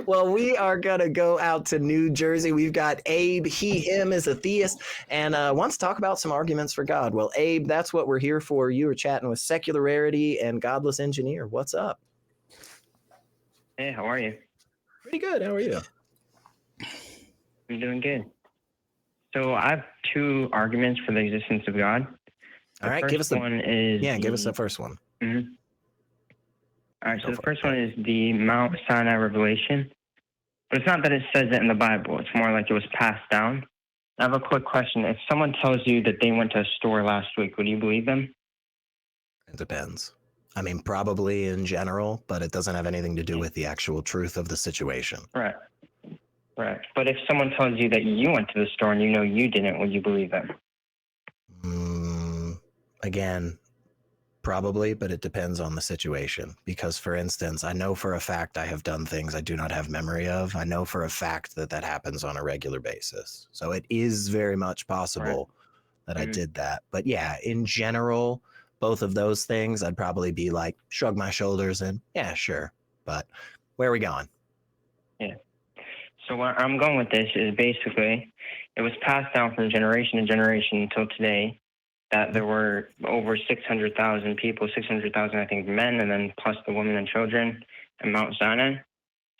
Well, we are going to go out to New Jersey. We've got Abe. He, him is a theist and wants to talk about some arguments for God. Well, Abe, that's what we're here for. You were chatting with Secularity and Godless Engineer. What's up? Hey, how are you? Pretty good. How are you? I'm doing good. So I have two arguments for the existence of God. All right, give us the one. Give us the first one. Mm-hmm. All right, so the first one is the Mount Sinai revelation. But it's not that it says it in the Bible. It's more like it was passed down. I have a quick question. If someone tells you that they went to a store last week, would you believe them? It depends. I mean, probably in general, but it doesn't have anything to do with the actual truth of the situation. Right. Right. But if someone tells you that you went to the store and you know you didn't, would you believe them? Again, probably, but it depends on the situation. Because, for instance, I know for a fact I have done things I do not have memory of. I know for a fact that happens on a regular basis. So it is very much possible that I did that. But yeah, in general, both of those things, I'd probably be like, shrug my shoulders and, yeah, sure. But where are we going? Yeah. So where I'm going with this is basically it was passed down from generation to generation until today that there were over 600,000 people, 600,000, I think, men, and then plus the women and children in Mount Sinai.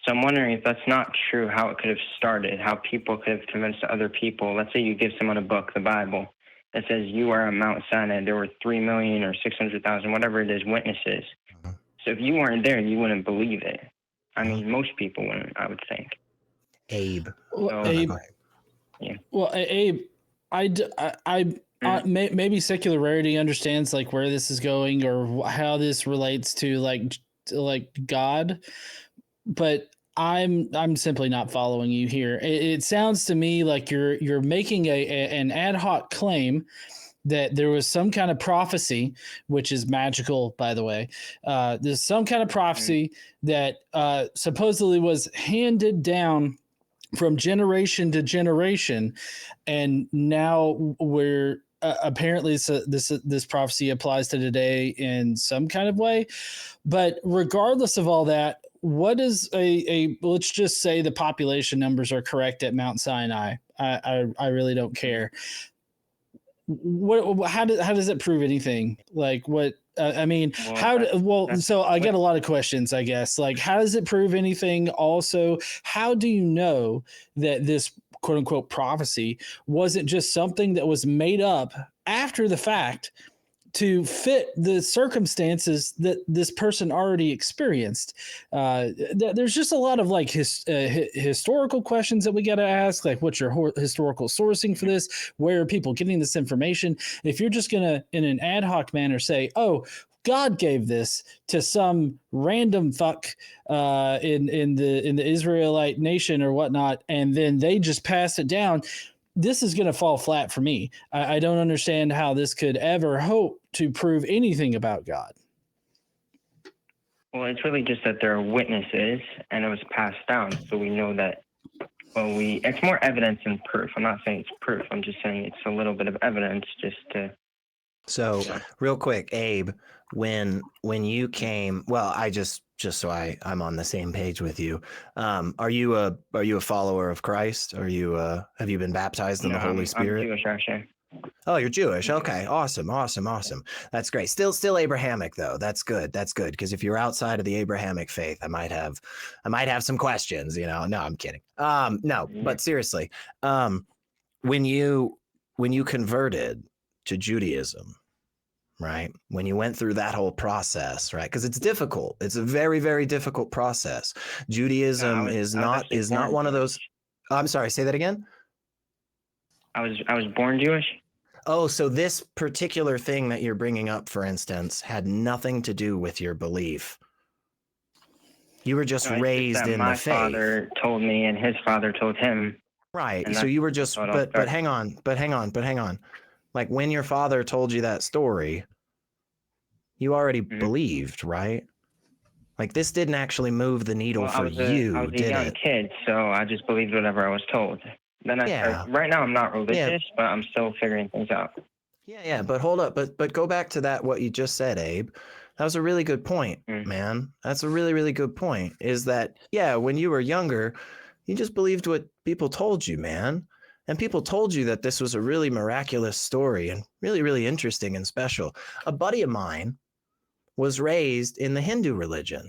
So I'm wondering if that's not true, how it could have started, how people could have convinced other people. Let's say you give someone a book, the Bible, that says you are on Mount Sinai. There were 3 million or 600,000, whatever it is, witnesses. So if you weren't there, you wouldn't believe it. I mean, most people wouldn't, I would think. Abe. Abe. Yeah. Well, Abe, maybe Secularity understands like where this is going or how this relates to like God, but I'm simply not following you here. It sounds to me like you're making an ad hoc claim that there was some kind of prophecy, which is magical, by the way. There's some kind of prophecy that supposedly was handed down from generation to generation, and now we're apparently this prophecy applies to today in some kind of way. But regardless of all that, what is let's just say the population numbers are correct at Mount Sinai. I really don't care. How does it prove anything? Like what? I mean, so I get a lot of questions, I guess. Like, how does it prove anything? Also, how do you know that this quote unquote prophecy wasn't just something that was made up after the fact to fit the circumstances that this person already experienced? There's just a lot of like historical questions that we got to ask, like what's your historical sourcing for this? Where are people getting this information? If you're just going to, in an ad hoc manner, say, oh, God gave this to some random fuck in the Israelite nation or whatnot, and then they just passed it down, this is going to fall flat for me. I don't understand how this could ever hope to prove anything about God. Well, it's really just that there are witnesses and it was passed down. So we know that, it's more evidence than proof. I'm not saying it's proof. I'm just saying it's a little bit of evidence just to. So real quick, Abe, when you came, well, I just so I'm on the same page with you. Are you a follower of Christ? Have you been baptized in the Holy Spirit? I'm Jewish, actually. Oh, you're Jewish. Okay. Awesome. That's great. Still Abrahamic though. That's good. Because if you're outside of the Abrahamic faith, I might have some questions, No, I'm kidding. No, but seriously, when you converted to Judaism, right? When you went through that whole process, right? Because it's difficult. It's a very, very difficult process. Judaism is not one of those. Oh, I'm sorry. Say that again. I was born Jewish. Oh, so this particular thing that you're bringing up, for instance, had nothing to do with your belief. You were just raised in the faith. My father told me, and his father told him. Right. So you were just, but hang on. Like when your father told you that story, you already believed, right? Like this didn't actually move the needle for you, I was a young kid, so I just believed whatever I was told. Then right now I'm not religious, but I'm still figuring things out. Yeah, but hold up, but go back to that what you just said, Abe. That was a really good point, man. That's a really, really good point. Is that, yeah, when you were younger, you just believed what people told you, man. And people told you that this was a really miraculous story and really, really interesting and special. A buddy of mine was raised in the Hindu religion.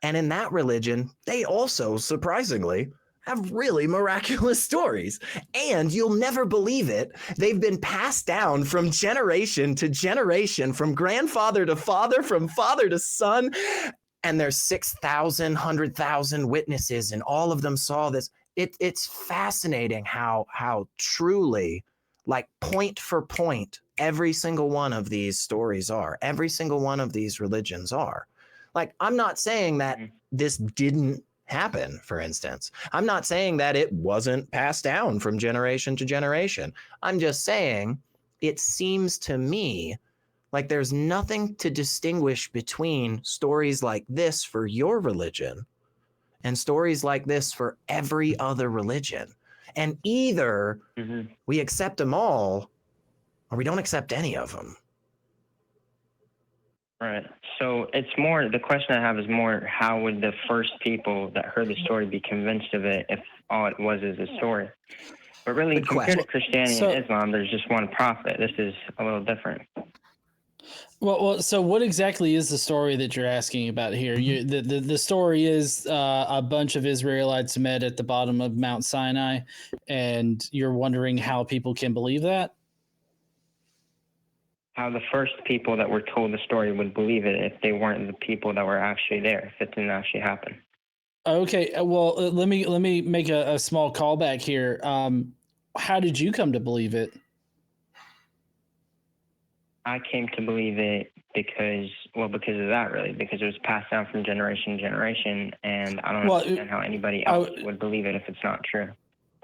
And in that religion, they also, surprisingly, have really miraculous stories. And you'll never believe it. They've been passed down from generation to generation, from grandfather to father, from father to son. And there's 6,000, 100,000 witnesses, and all of them saw this. It's fascinating how truly, like point for point, every single one of these stories are. Every single one of these religions are. Like, I'm not saying that this didn't happen, for instance. I'm not saying that it wasn't passed down from generation to generation. I'm just saying it seems to me like there's nothing to distinguish between stories like this for your religion and stories like this for every other religion. And either we accept them all or we don't accept any of them. Right. So it's more, the question I have is more, how would the first people that heard the story be convinced of it if all it was is a story? But really, compared to Christianity and Islam, there's just one prophet. This is a little different. Well, so what exactly is the story that you're asking about here? The story is a bunch of Israelites met at the bottom of Mount Sinai, and you're wondering how people can believe that? How the first people that were told the story would believe it if they weren't the people that were actually there, if it didn't actually happen. Okay, well, let me make a small callback here. How did you come to believe it? I came to believe it because of that, really, because it was passed down from generation to generation, and I don't understand how anybody else would believe it if it's not true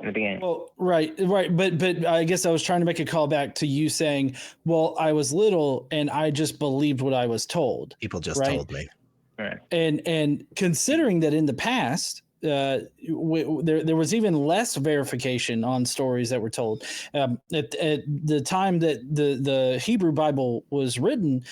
in the beginning. Well, right, but I guess I was trying to make a call back to you saying, well, I was little and I just believed what I was told. People just told me. Right. And considering that in the past, there was even less verification on stories that were told. At the time that the Hebrew Bible was written,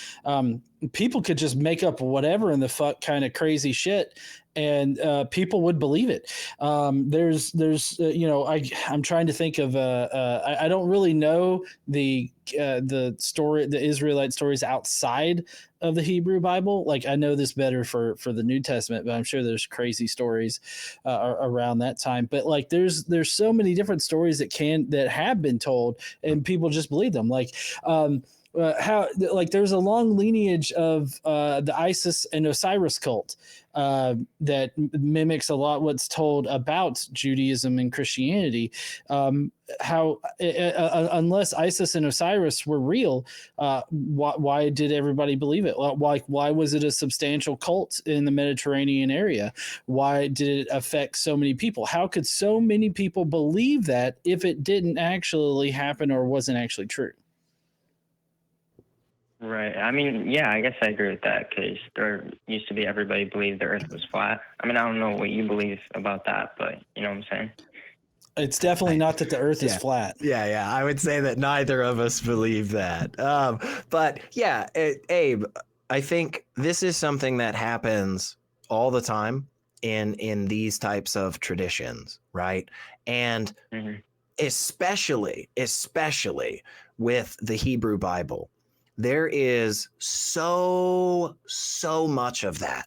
people could just make up whatever in the fuck kind of crazy shit, and people would believe it. There's I'm trying to think of I don't really know the story, the Israelite stories outside of the Hebrew Bible. Like, I know this better for the New Testament, but I'm sure there's crazy stories around that time. But like, there's so many different stories that have been told, and people just believe them. Like, there's a long lineage of the Isis and Osiris cult that mimics a lot what's told about Judaism and Christianity. Unless Isis and Osiris were real, why did everybody believe it? Why was it a substantial cult in the Mediterranean area? Why did it affect so many people? How could so many people believe that if it didn't actually happen or wasn't actually true? Right. I mean, yeah, I guess I agree with that, because there used to be everybody believed the earth was flat. I mean, I don't know what you believe about that, but you know what I'm saying? It's definitely not that the earth is flat. Yeah. I would say that neither of us believe that. But yeah, Abe, I think this is something that happens all the time in these types of traditions, right? And especially with the Hebrew Bible, there is so much of that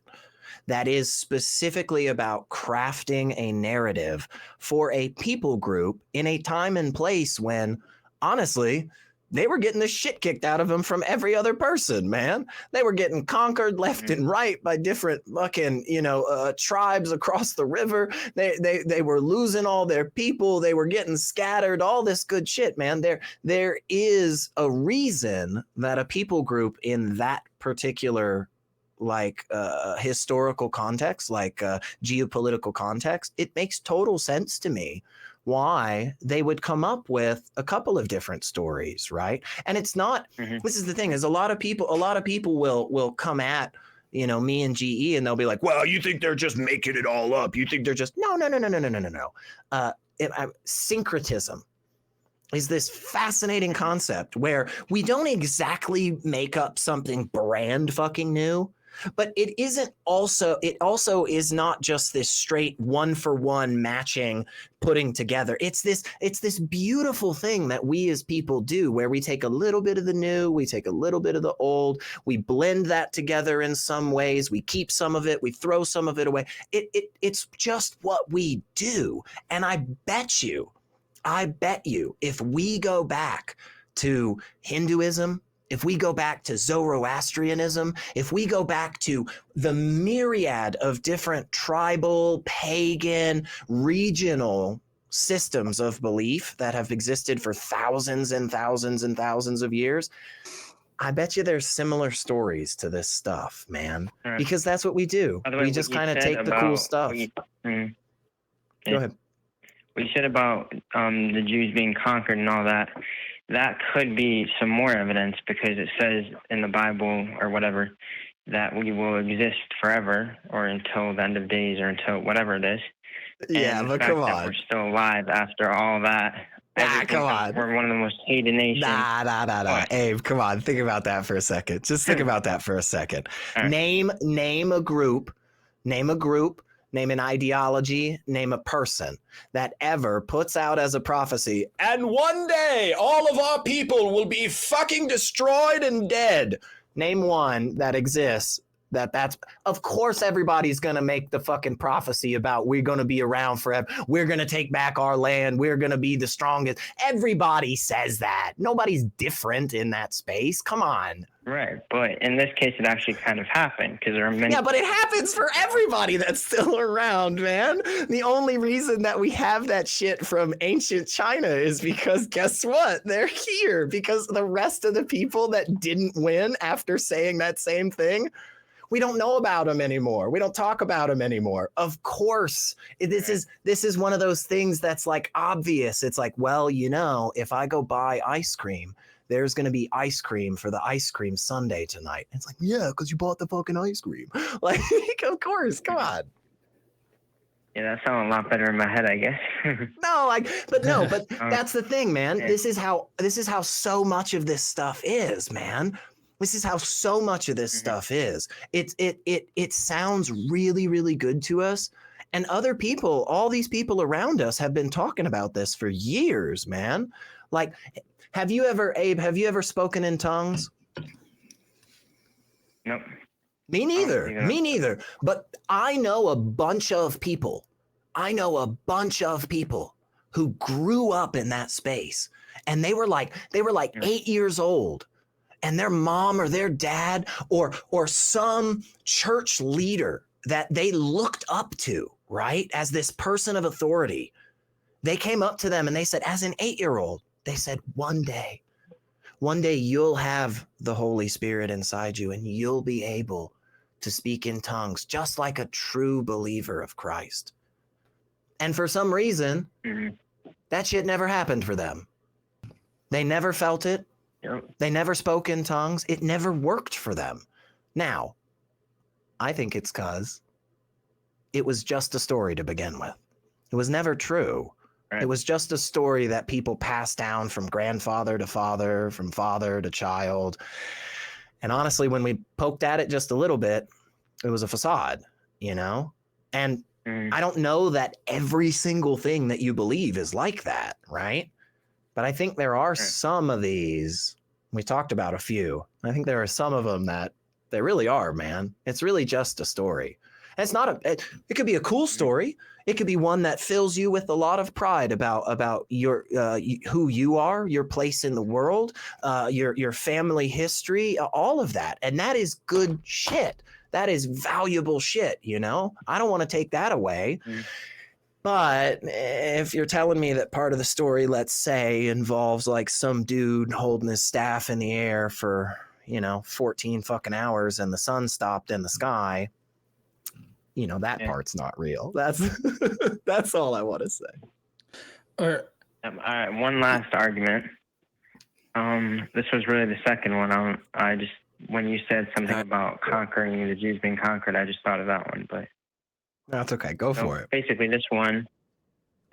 is specifically about crafting a narrative for a people group in a time and place when, honestly, they were getting the shit kicked out of them from every other person, man. They were getting conquered left and right by different fucking, tribes across the river. They were losing all their people. They were getting scattered, all this good shit, man. There is a reason that a people group in that particular historical context, geopolitical context, it makes total sense to me why they would come up with a couple of different stories, right? And it's not, this is the thing, is a lot of people will come at, me and GE, and they'll be like, well, you think they're just making it all up. You think they're just, no. Syncretism. is this fascinating concept where we don't exactly make up something brand fucking new, but it also is not just this straight one for one matching putting together. It's this beautiful thing that we as people do where we take a little bit of the new, we take a little bit of the old, we blend that together in some ways, we keep some of it, we throw some of it away. It's just what we do. And I bet you, if we go back to Hinduism, if we go back to Zoroastrianism, if we go back to the myriad of different tribal, pagan, regional systems of belief that have existed for thousands and thousands and thousands of years, I bet you there's similar stories to this stuff, man. Right. Because that's what we do. We just kind of take the cool stuff. Go ahead. What you said about the Jews being conquered and all that, that could be some more evidence, because it says in the Bible or whatever that we will exist forever, or until the end of days, or until whatever it is. Yeah, and but the fact come that on. We're still alive after all that. Come on. We're one of the most hated nations. Nah. Abe, come on. Think about that for a second. Just think about that for a second. Right. Name a group, name an ideology, name a person that ever puts out as a prophecy, and one day all of our people will be fucking destroyed and dead. Name one that exists. That's of course everybody's gonna make the fucking prophecy about we're gonna be around forever, we're gonna take back our land, we're gonna be the strongest. Everybody says that. Nobody's different in that space. Come on. Right, but in this case, it actually kind of happened, because there are many. Yeah, but it happens for everybody that's still around, man. The only reason that we have that shit from ancient China is because guess what? They're here. Because the rest of the people that didn't win after saying that same thing, we don't know about them anymore. We don't talk about them anymore. Of course, this is one of those things that's like obvious. It's like, well, if I go buy ice cream, there's going to be ice cream for the ice cream sundae tonight. It's like, yeah, because you bought the fucking ice cream. Like, of course, come on. Yeah, that sounds a lot better in my head, I guess. but that's the thing, man. This is how so much of this stuff is, man. This is how so much of this stuff is. It sounds really, really good to us. And other people, all these people around us have been talking about this for years, man. Like, have you ever spoken in tongues? Nope. Me neither. But I know a bunch of people who grew up in that space, and they were like 8 years old, and their mom or their dad or some church leader that they looked up to, right, as this person of authority, they came up to them and they said, as an 8-year-old, they said, one day you'll have the Holy Spirit inside you and you'll be able to speak in tongues just like a true believer of Christ. And for some reason, that shit never happened for them. They never felt it. Yep. They never spoke in tongues. It never worked for them. Now, I think it's because it was just a story to begin with. It was never true. Right. It was just a story that people passed down from grandfather to father, from father to child. And honestly, when we poked at it just a little bit, it was a facade, And I don't know that every single thing that you believe is like that, right? But I think there are some of these. We talked about a few. I think there are some of them that they really are, man. It's really just a story. And it's not it could be a cool story. It could be one that fills you with a lot of pride about your who you are, your place in the world, your family history, all of that. And that is good shit. That is valuable shit, I don't want to take that away. But if you're telling me that part of the story, let's say, involves like some dude holding his staff in the air for, 14 fucking hours and the sun stopped in the sky, that part's not real. That's all I want to say. All right, one last argument. This was really the second one. When you said something about conquering the Jews being conquered, I just thought of that one. But that's okay. Go for it. Basically, this one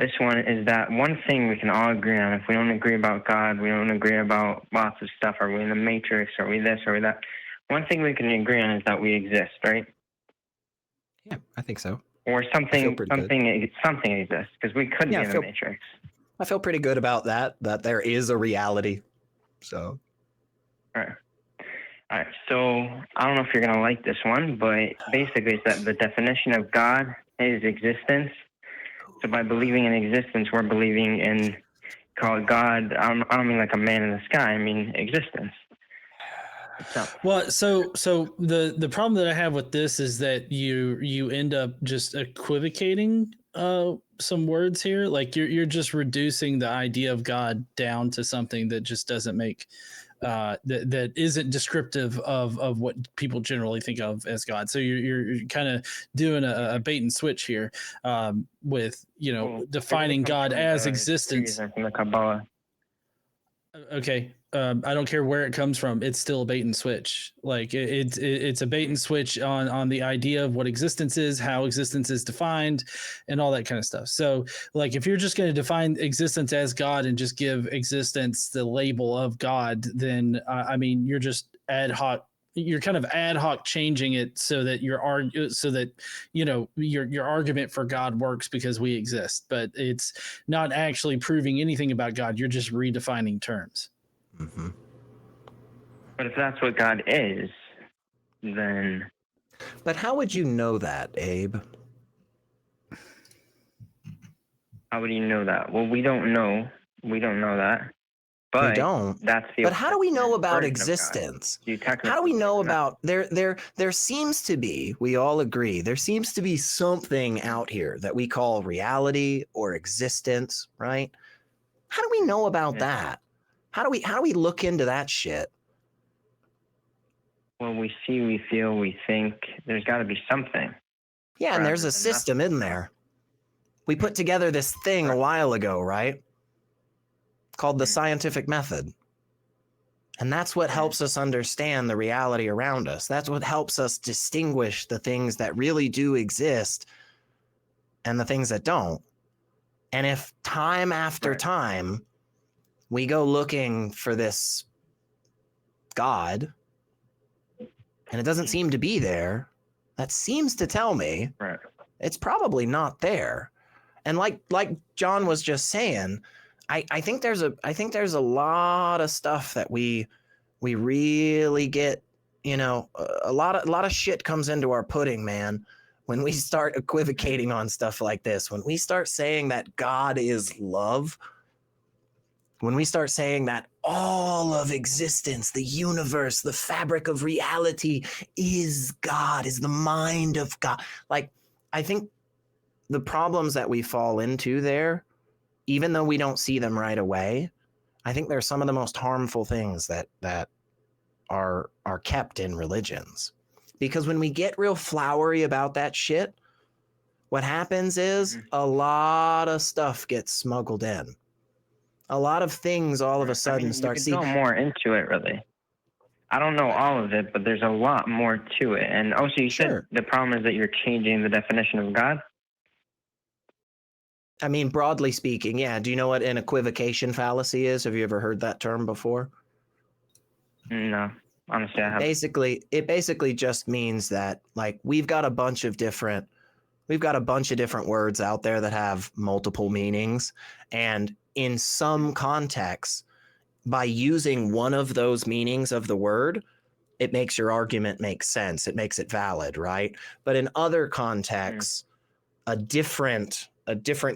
This one is that one thing we can all agree on. If we don't agree about God, we don't agree about lots of stuff. Are we in the Matrix? Are we this? Are we that? One thing we can agree on is that we exist, right? Yeah, I think so. Or something exists, because we could be in the Matrix. I feel pretty good about that there is a reality. So. All right. So I don't know if you're going to like this one, but basically it's that the definition of God is existence. So by believing in existence, we're believing in, call it God. I don't mean like a man in the sky. I mean existence. Well, so the problem that I have with this is that you end up just equivocating some words here. Like you're just reducing the idea of God down to something that just doesn't make that isn't descriptive of what people generally think of as God. So you're kind of doing a bait and switch here with defining God as existence. From the Kabbalah. Okay. I don't care where it comes from. It's still a bait and switch. Like it's a bait and switch on the idea of what existence is, how existence is defined, and all that kind of stuff. So like, if you're just going to define existence as God and just give existence the label of God, then I mean, you're just ad hoc. You're kind of ad hoc changing it so that your argument for God works because we exist, but it's not actually proving anything about God. You're just redefining terms. Mm-hmm. But if that's what God is, then. But how would you know that, Abe? How would you know that? Well, we don't know. We don't know that. But we don't. That's the. But how do we know about existence? How do we know about there seems to be, we all agree, there seems to be something out here that we call reality or existence, right? How do we know about that? How do we look into that shit? Well, we see, we feel, we think. There's got to be something. Yeah, and there's a system in there. We put together this thing a while ago, right? Called the scientific method. And that's what helps us understand the reality around us. That's what helps us distinguish the things that really do exist and the things that don't. And if time after time we go looking for this God and it doesn't seem to be there, that seems to tell me it's probably not there. And like John was just saying, I think there's a lot of stuff that we really get, a lot of shit comes into our pudding, man, when we start equivocating on stuff like this. When we start saying that God is love, when we start saying that all of existence, the universe, the fabric of reality is God, is the mind of God. Like, I think the problems that we fall into there, even though we don't see them right away, I think they're some of the most harmful things that are kept in religions. Because when we get real flowery about that shit, what happens is a lot of stuff gets smuggled in. A lot of things all of a sudden start seeing. You can go more into it, really. I don't know all of it, but there's a lot more to it. And also, you said the problem is that you're changing the definition of God. I mean, broadly speaking, yeah. Do you know what an equivocation fallacy is? Have you ever heard that term before? No, honestly, I haven't. It basically just means that, like, we've got a bunch of different words out there that have multiple meanings, and in some contexts, by using one of those meanings of the word, it makes your argument make sense. It makes it valid, right? But in other contexts, a different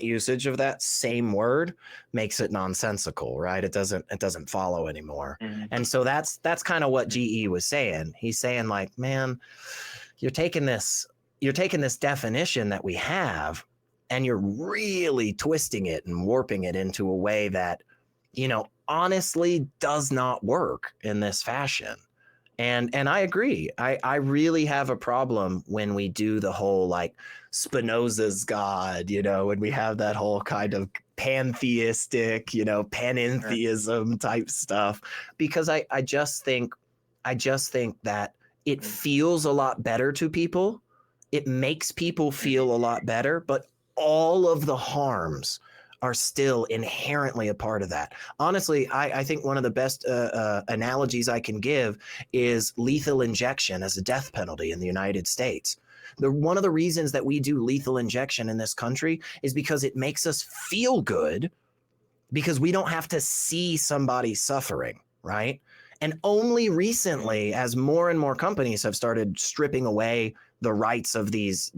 usage of that same word makes it nonsensical, right? It doesn't follow anymore. And so that's kind of what GE was saying. He's saying, like, man, you're taking this definition that we have and you're really twisting it and warping it into a way that, honestly does not work in this fashion. And I agree. I really have a problem when we do the whole, like, Spinoza's God, when we have that whole kind of pantheistic, panentheism type stuff, because I just think that it feels a lot better to people. It makes people feel a lot better, but all of the harms are still inherently a part of that. Honestly, I think one of the best analogies I can give is lethal injection as a death penalty in the United States. One of the reasons that we do lethal injection in this country is because it makes us feel good, because we don't have to see somebody suffering, right? And only recently, as more and more companies have started stripping away the rights of these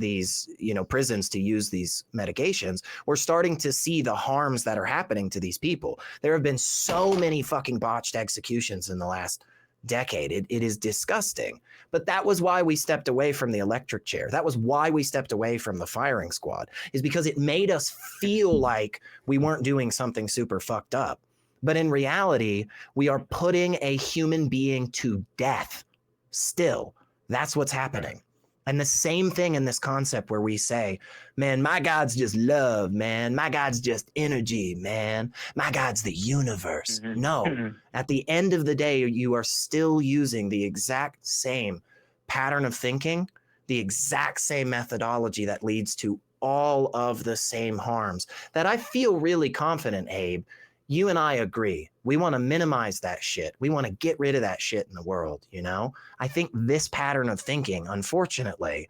prisons to use these medications, we're starting to see the harms that are happening to these people. There have been so many fucking botched executions in the last decade. It is disgusting. But that was why we stepped away from the electric chair. That was why we stepped away from the firing squad, is because it made us feel like we weren't doing something super fucked up. But in reality, we are putting a human being to death still. That's what's happening. And the same thing in this concept where we say, man, my God's just love, man. My God's just energy, man. My God's the universe. No, at the end of the day, you are still using the exact same pattern of thinking, the exact same methodology that leads to all of the same harms that I feel really confident, Abe. You and I agree. We want to minimize that shit. We want to get rid of that shit in the world, you know? I think this pattern of thinking, unfortunately,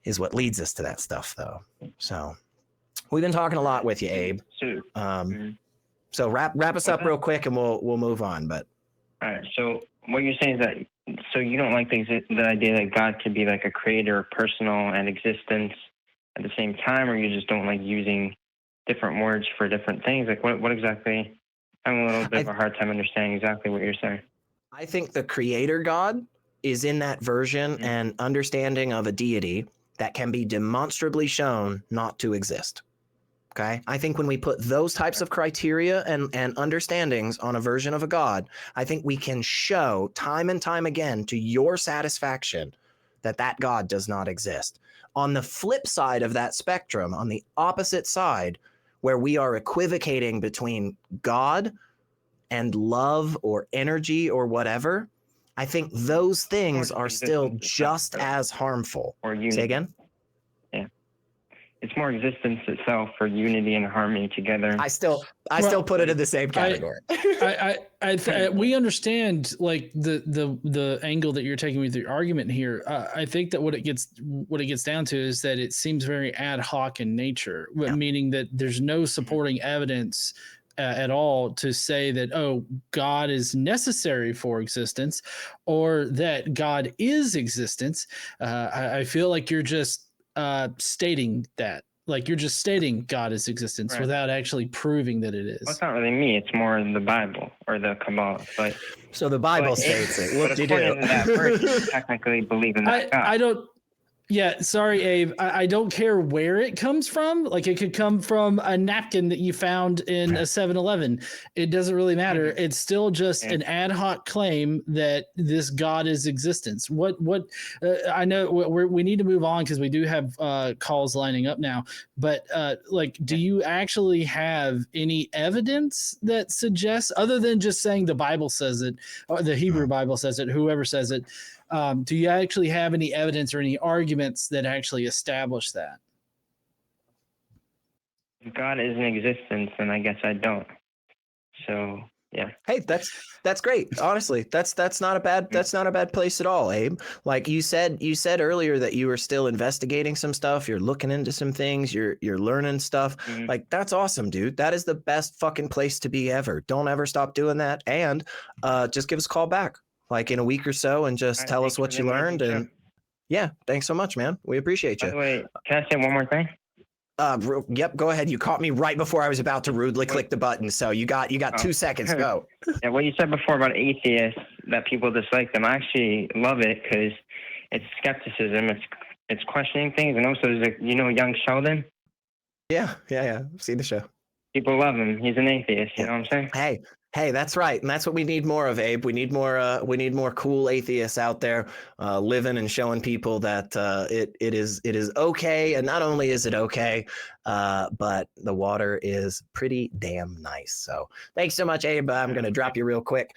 is what leads us to that stuff, though. So we've been talking a lot with you, Abe. So wrap us up real quick and we'll move on. But all right. So what you're saying is that so you don't like the idea that God could be like a creator, personal, and existence at the same time, or you just don't like using different words for different things? Like what exactly? I'm a little bit of a hard time understanding exactly what you're saying. I think the creator God is in that version and understanding of a deity that can be demonstrably shown not to exist. Okay. I think when we put those types of criteria and understandings on a version of a God, I think we can show time and time again to your satisfaction that God does not exist. On the flip side of that spectrum, on the opposite side, where we are equivocating between God and love or energy or whatever, I think those things are still just as harmful. Or unity. Say again? Yeah. It's more existence itself, for unity and harmony together. I still put it in the same category. We understand like the angle that you're taking with your argument here. I think that what it gets down to is that it seems very ad hoc in nature, meaning that there's no supporting evidence at all to say that, oh, God is necessary for existence, or that God is existence. I feel like you're just stating that. Like you're just stating God is existence without actually proving that it is. Well, it's not really me. It's more the Bible or the Kabbalah. But so the Bible states it. What do you do? That verse, you technically believe in that God. I don't. Yeah, sorry, Abe. I don't care where it comes from. Like it could come from a napkin that you found in a 7-Eleven. It doesn't really matter. It's still just an ad hoc claim that this God is existence. I know we need to move on because we do have calls lining up now. But do you actually have any evidence that suggests, other than just saying the Bible says it, or the Hebrew Bible says it, whoever says it, do you actually have any evidence or any arguments that actually establish that? If God is in existence, then I guess I don't. So yeah. Hey, that's great. Honestly, that's not a bad place at all, Abe. Like you said earlier that you were still investigating some stuff. You're looking into some things. You're learning stuff. Like that's awesome, dude. That is the best fucking place to be ever. Don't ever stop doing that. And just give us a call back, like in a week or so, and just tell us what you learned. And yeah, thanks so much, man. We appreciate you. By the way, can I say one more thing? Yep, go ahead. You caught me right before I was about to rudely click the button. So you got 2 seconds. Go. Yeah, what you said before about atheists, that people dislike them, I actually love it because it's skepticism. It's questioning things. And also, young Sheldon? Yeah. I've seen the show. People love him. He's an atheist. You know what I'm saying? Hey, that's right, and that's what we need more of, Abe. We need more cool atheists out there, living and showing people that it is okay, and not only is it okay, but the water is pretty damn nice. So, thanks so much, Abe. I'm going to drop you real quick.